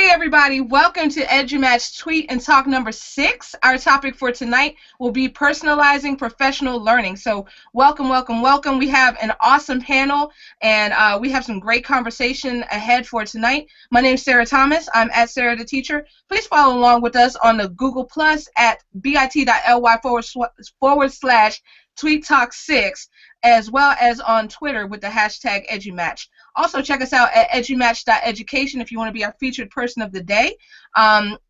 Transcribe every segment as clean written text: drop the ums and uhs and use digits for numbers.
Hey everybody, welcome to EduMatch Tweet and Talk number 6. Our topic for tonight will be personalizing professional learning. So welcome, welcome, welcome. We have an awesome panel and we have some great conversation ahead for tonight. My name is Sarah Thomas. I'm at Sarah the Teacher. Please follow along with us on the Google Plus at bit.ly/Tweet Talk 6, as well as on Twitter with the hashtag EduMatch. Also, check us out at edumatch.education if you want to be our featured person of the day.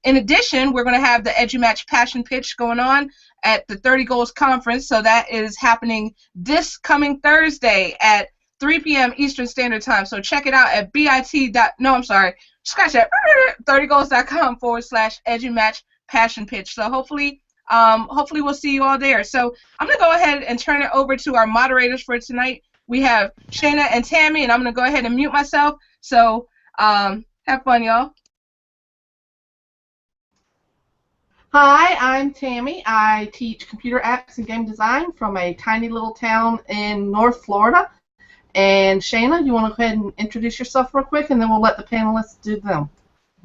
In addition, we're going to have the EduMatch Passion Pitch going on at the 30 Goals Conference. So that is happening this coming Thursday at 3 p.m. Eastern Standard Time. So check it out at 30goals.com/EduMatch Passion Pitch. So hopefully we'll see you all there. So I'm going to go ahead and turn it over to our moderators for tonight. We have Shana and Tammy, and I'm going to go ahead and mute myself. So have fun, y'all. Hi, I'm Tammy. I teach computer apps and game design from a tiny little town in North Florida. And Shana, you want to go ahead and introduce yourself real quick, and then we'll let the panelists do them.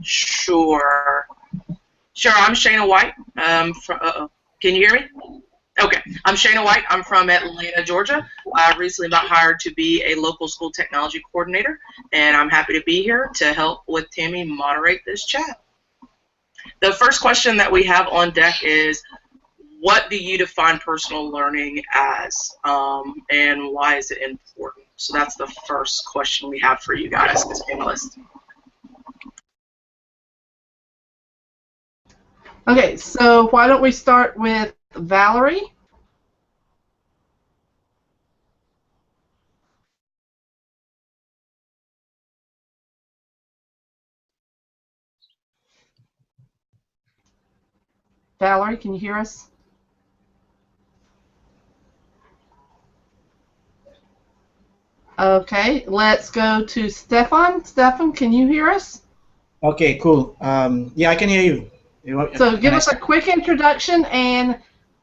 Sure, I'm Shana White. Can you hear me? Okay, I'm Shana White. I'm from Atlanta, Georgia. I recently got hired to be a local school technology coordinator, and I'm happy to be here to help with Tammy moderate this chat. The first question that we have on deck is, what do you define personal learning as, and why is it important? So that's the first question we have for you guys as panelists. Okay, so why don't we start with Valerie? Valerie, can you hear us? Okay, let's go to Stefan. Stefan, can you hear us? Okay, cool. Yeah, I can hear you. So give us a quick introduction and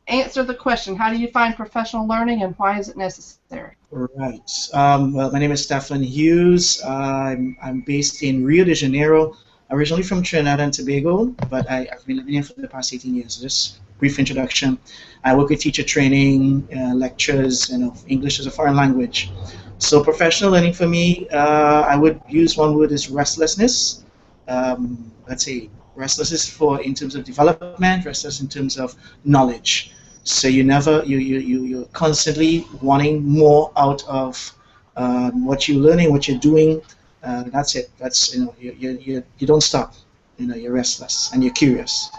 answer the question. How do you find professional learning and why is it necessary? Right. Well, my name is Stefan Hughes. I'm based in Rio de Janeiro, originally from Trinidad and Tobago, but I've been living here for the past 18 years. So just brief introduction. I work with teacher training, lectures, English as a foreign language. So professional learning for me, I would use one word is restlessness. Let's say restlessness in terms of development, restless in terms of knowledge. So you're constantly wanting more out of what you're learning, what you're doing. That's it. That's you don't stop. You're restless and you're curious.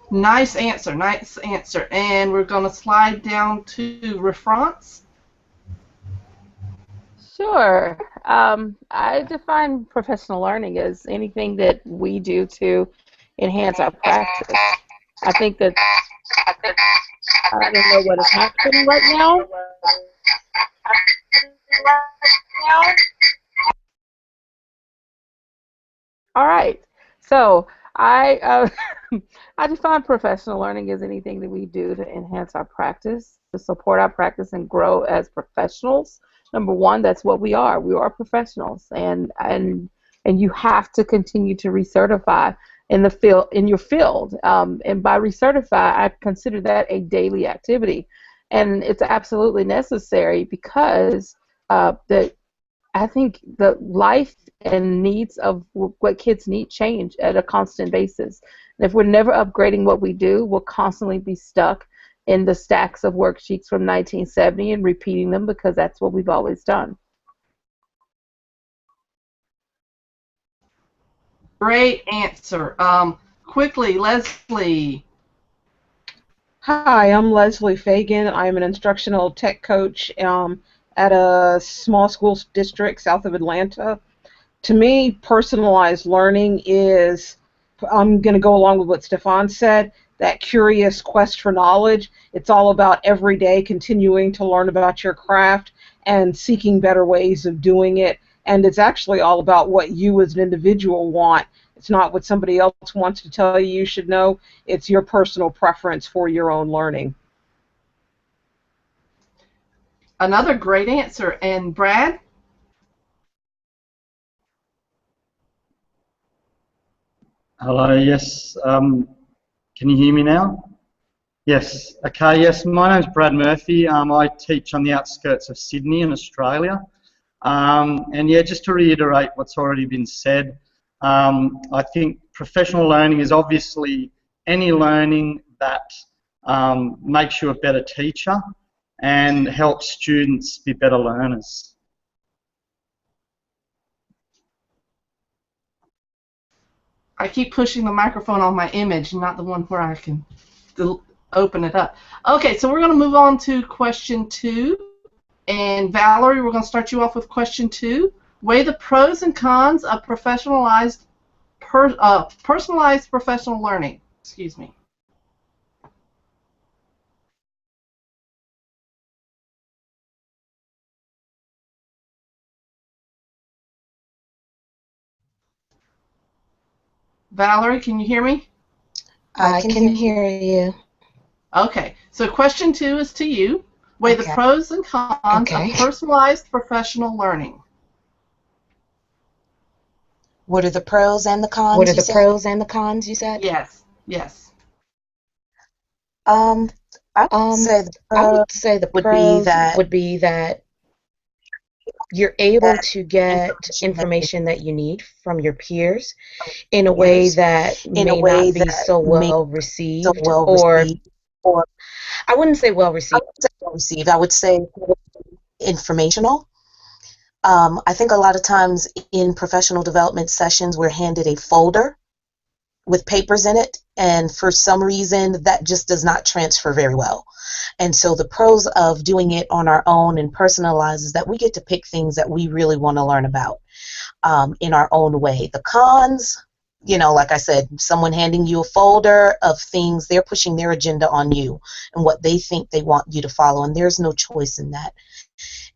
Nice answer, nice answer. And we're going to slide down to rafranz. Sure. I define professional learning as anything that we do to enhance our practice. I think that I don't know what is happening right now. All right. So I define professional learning as anything that we do to enhance our practice, to support our practice and grow as professionals. Number one, that's what we are. We are professionals, and you have to continue to recertify in your field. And by recertify, I consider that a daily activity, and it's absolutely necessary because I think the life and needs of what kids need change at a constant basis. And if we're never upgrading what we do, we'll constantly be stuck in the stacks of worksheets from 1970 and repeating them because that's what we've always done. Great answer. Quickly, Leslie. Hi, I'm Leslie Fagin. I'm an instructional tech coach at a small school district south of Atlanta. To me, personalized learning is, I'm going to go along with what Stefan said, that curious quest for knowledge. It's all about every day continuing to learn about your craft and seeking better ways of doing it. And it's actually all about what you as an individual want. It's not what somebody else wants to tell you should know. It's your personal preference for your own learning. Another great answer. And Brad? Hello, yes. Can you hear me now? Yes. Okay, yes. My name's Brad Murphy. I teach on the outskirts of Sydney in Australia. And yeah, just to reiterate what's already been said, I think professional learning is obviously any learning that makes you a better teacher and helps students be better learners. I keep pushing the microphone on my image, not the one where I can open it up. Okay, so we're going to move on to question 2. And Valerie, we're going to start you off with question 2. Weigh the pros and cons of personalized professional learning. Excuse me. Valerie, can you hear me? I can hear you. Okay, so question 2 is to you. Weigh the pros and cons of personalized professional learning. What are the pros and the cons? What are the pros and the cons, you said? Yes, yes. I would say the pros would be that you're able to get information that you need from your peers in a way that may not be so well received, or I wouldn't say well received. I would say informational. I think a lot of times in professional development sessions we're handed a folder with papers in it, and for some reason that just does not transfer very well. And so the pros of doing it on our own and personalized is that we get to pick things that we really want to learn about in our own way. The cons, you know, like I said, someone handing you a folder of things, they're pushing their agenda on you and what they think they want you to follow, and there's no choice in that.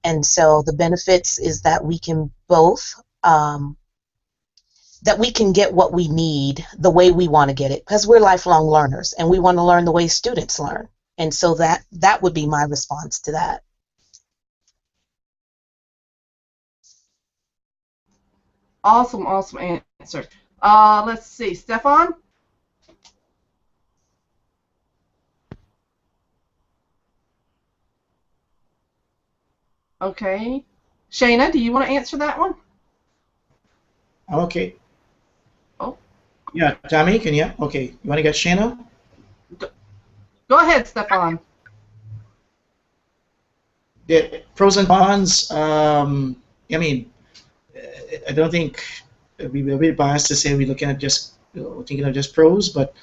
And so the benefits is that we can both, that we can get what we need the way we want to get it, because we're lifelong learners and we want to learn the way students learn. And so that would be my response to that. Awesome, awesome answer. Let's see, Stefan? Okay. Shana, do you want to answer that one? Okay. Oh. Yeah, Tammy, can you? Okay. You want to get Shana? Go ahead, Stefan. The pros and cons, I mean, I don't think we're a bit biased to say we're looking at just, thinking of just pros, but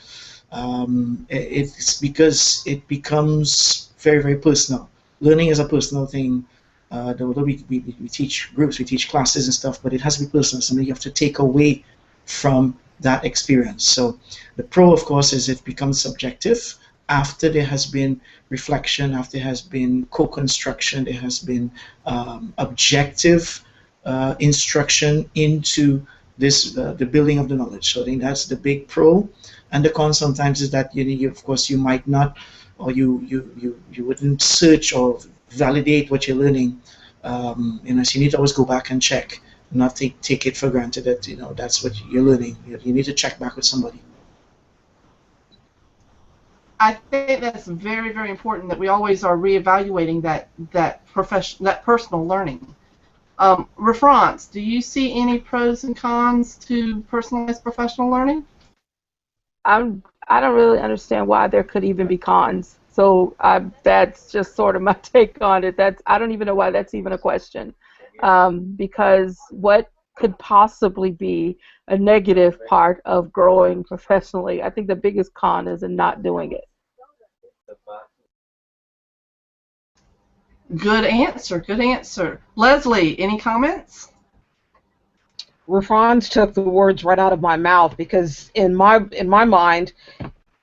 it's because it becomes very, very personal. Learning is a personal thing. Although we teach groups, we teach classes and stuff, but it has to be personal. Something you have to take away from that experience. So the pro, of course, is it becomes subjective after there has been reflection, after there has been co-construction, there has been objective instruction into this the building of the knowledge. So I think that's the big pro. And the con sometimes is that of course you might not, or you wouldn't search or validate what you're learning. So you need to always go back and check, not take it for granted that that's what you're learning. You need to check back with somebody. I think that's very, very important that we always are reevaluating that personal learning. Rafranz, do you see any pros and cons to personalized professional learning? I don't really understand why there could even be cons. So that's just sort of my take on it. I don't even know why that's even a question, because what could possibly be a negative part of growing professionally? I think the biggest con is in not doing it. Good answer. Good answer. Leslie, any comments? Rafranz took the words right out of my mouth, because in my mind,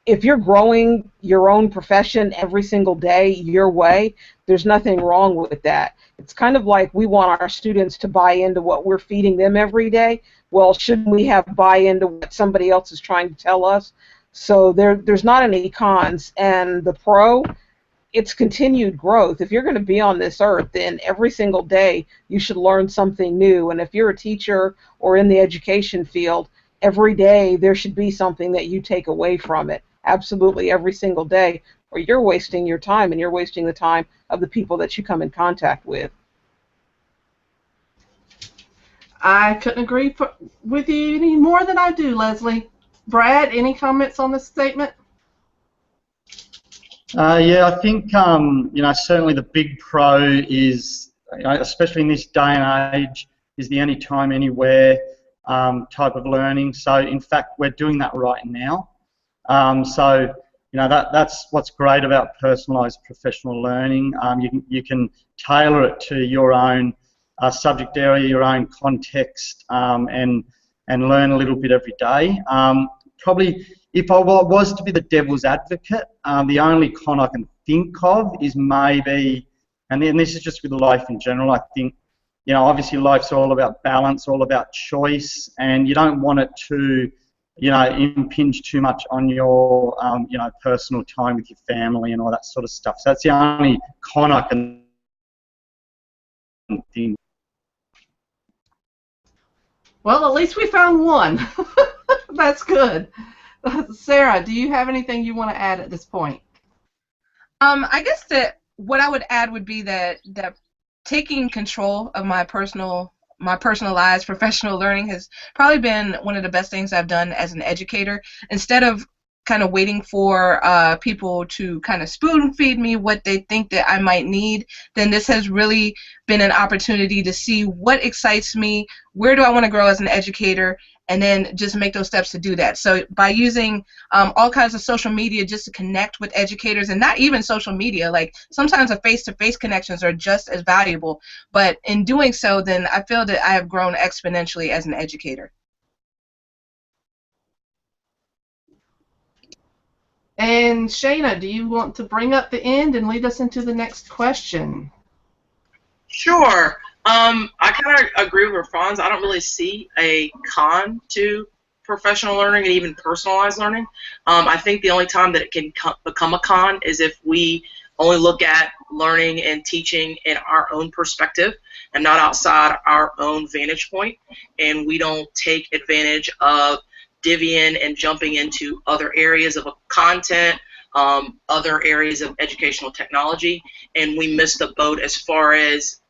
if you're growing your own profession every single day your way, there's nothing wrong with that. It's kind of like we want our students to buy into what we're feeding them every day. Well, shouldn't we have buy into what somebody else is trying to tell us? So there's not any cons. And the pro, it's continued growth. If you're going to be on this earth, then every single day you should learn something new. And if you're a teacher or in the education field, every day there should be something that you take away from it. Absolutely every single day, or you're wasting your time and you're wasting the time of the people that you come in contact with. I couldn't agree with you any more than I do, Leslie. Brad, any comments on this statement? Yeah, I think certainly the big pro is, especially in this day and age, is the anytime, anywhere type of learning. So in fact, we're doing that right now. So that's what's great about personalised professional learning. You can tailor it to your own subject area, your own context, and learn a little bit every day. Probably, if I was to be the devil's advocate, the only con I can think of is maybe, and this is just with life in general, I think, obviously life's all about balance, all about choice, and you don't want it to, impinge too much on your, personal time with your family and all that sort of stuff. So that's the only con I can think. Well, at least we found one. That's good. Sarah, do you have anything you want to add at this point? I guess that what I would add would be that taking control of my personalized professional learning has probably been one of the best things I've done as an educator. Instead of kind of waiting for people to kind of spoon feed me what they think that I might need, then this has really been an opportunity to see what excites me, where do I want to grow as an educator, and then just make those steps to do that. So by using all kinds of social media just to connect with educators, and not even social media, like sometimes the face-to-face connections are just as valuable, but in doing so, then I feel that I have grown exponentially as an educator. And Shana, do you want to bring up the end and lead us into the next question? Sure. I kind of agree with Franz. I don't really see a con to professional learning and even personalized learning. I think the only time that it can become a con is if we only look at learning and teaching in our own perspective and not outside our own vantage point, and we don't take advantage of divvying and jumping into other areas of content, other areas of educational technology, and we miss the boat as far as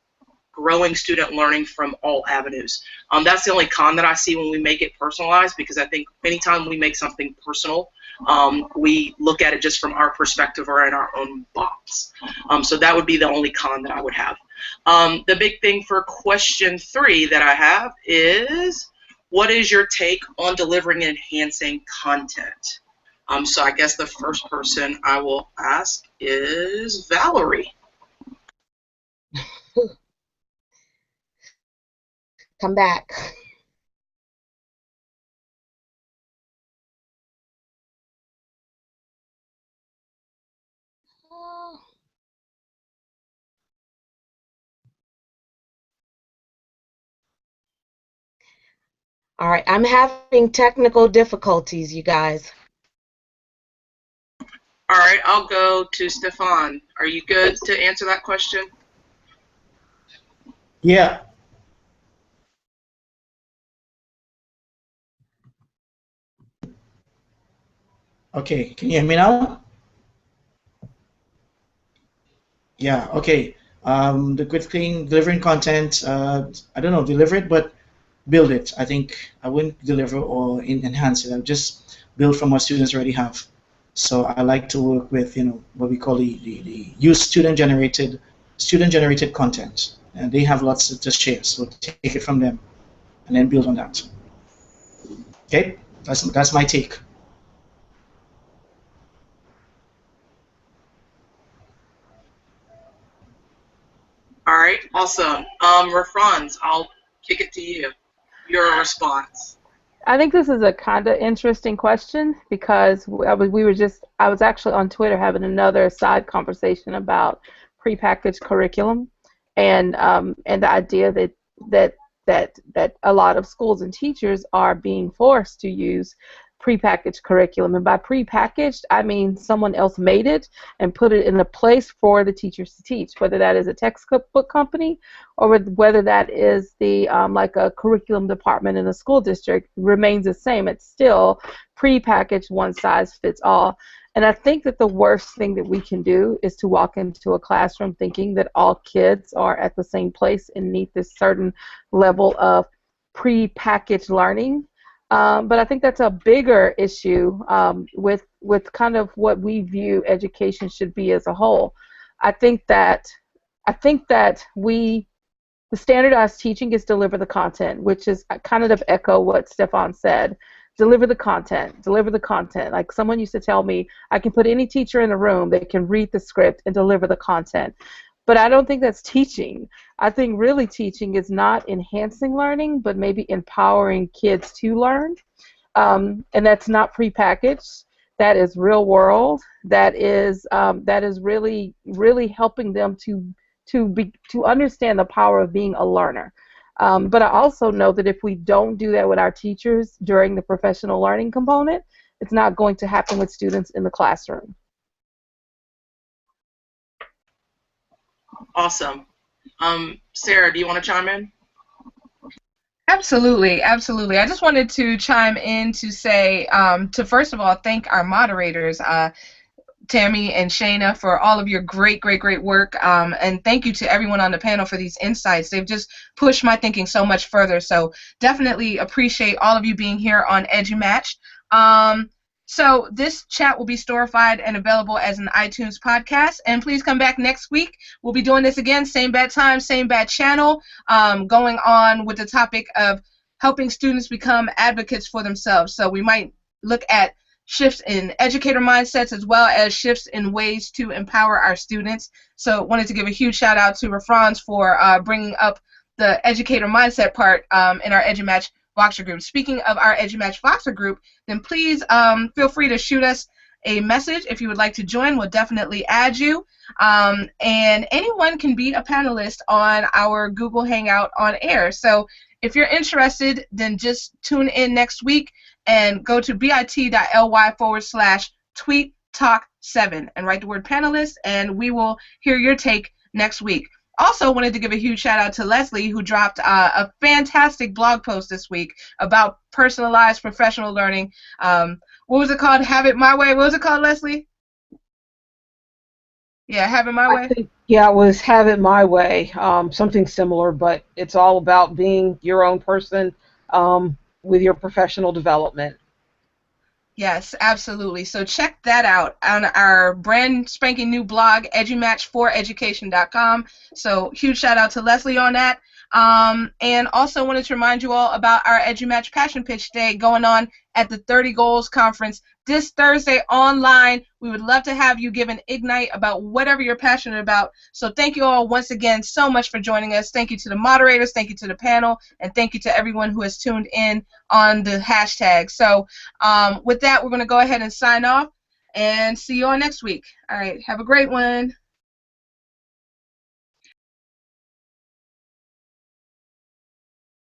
growing student learning from all avenues. That's the only con that I see when we make it personalized, because I think anytime we make something personal, we look at it just from our perspective or in our own box. So that would be the only con that I would have. The big thing for question 3 that I have is, what is your take on delivering and enhancing content? So I guess the first person I will ask is Valerie. Come back. All right, I'm having technical difficulties, you guys. All right, I'll go to Stefan. Are you good to answer that question? Yeah. Okay, can you hear me now? Yeah, okay. The good thing, delivering content, I don't know, deliver it, but build it. I think I wouldn't deliver or enhance it. I'll just build from what students already have. So I like to work with, what we call the use student-generated content. And they have lots to share, so take it from them and then build on that. Okay, that's my take. All right, awesome. Rafranz, I'll kick it to you. Your response. I think this is a kind of interesting question because I was actually on Twitter having another side conversation about prepackaged curriculum and the idea that a lot of schools and teachers are being forced to use prepackaged curriculum. And by prepackaged, I mean someone else made it and put it in a place for the teachers to teach, whether that is a textbook company or whether that is the like a curriculum department in a school district, remains the same. It's still prepackaged, one size fits all. And I think that the worst thing that we can do is to walk into a classroom thinking that all kids are at the same place and need this certain level of prepackaged learning. But I think that's a bigger issue with kind of what we view education should be as a whole. I think that the standardized teaching is deliver the content, which is kind of echo what Stefan said. Deliver the content. Deliver the content. Like someone used to tell me, I can put any teacher in a room, they can read the script and deliver the content. But I don't think that's teaching. I think really teaching is not enhancing learning, but maybe empowering kids to learn. And that's not prepackaged. That is real world. That is really, really helping them to understand the power of being a learner. But I also know that if we don't do that with our teachers during the professional learning component, it's not going to happen with students in the classroom. Awesome. Sarah, do you want to chime in? Absolutely, absolutely. I just wanted to chime in to say, to first of all, thank our moderators, Tammy and Shana, for all of your great work, and thank you to everyone on the panel for these insights. They've just pushed my thinking so much further, so definitely appreciate all of you being here on EduMatch. So this chat will be storified and available as an iTunes podcast, and please come back next week. We'll be doing this again, same bad time, same bad channel, going on with the topic of helping students become advocates for themselves. So we might look at shifts in educator mindsets as well as shifts in ways to empower our students. So wanted to give a huge shout out to rafranz for bringing up the educator mindset part in our EduMatch Voxer group. Speaking of our EduMatch Voxer group, then please feel free to shoot us a message if you would like to join. We'll definitely add you. And anyone can be a panelist on our Google Hangout on air. So if you're interested, then just tune in next week and go to bit.ly/tweettalk7 and write the word panelist, and we will hear your take next week. Also wanted to give a huge shout out to Leslie, who dropped a fantastic blog post this week about personalized professional learning. What was it called? Have It My Way. What was it called, Leslie? Yeah, Have It My Way? It was Have It My Way, something similar, but it's all about being your own person with your professional development. Yes, absolutely. So check that out on our brand spanking new blog, edumatch4education.com. So huge shout out to Leslie on that. And also wanted to remind you all about our EduMatch Passion Pitch Day going on at the 30 Goals Conference this Thursday online. We would love to have you give an ignite about whatever you're passionate about. So thank you all once again so much for joining us. Thank you to the moderators, thank you to the panel, and thank you to everyone who has tuned in on the hashtag. So with that, we're going to go ahead and sign off and see you all next week. All right, have a great one.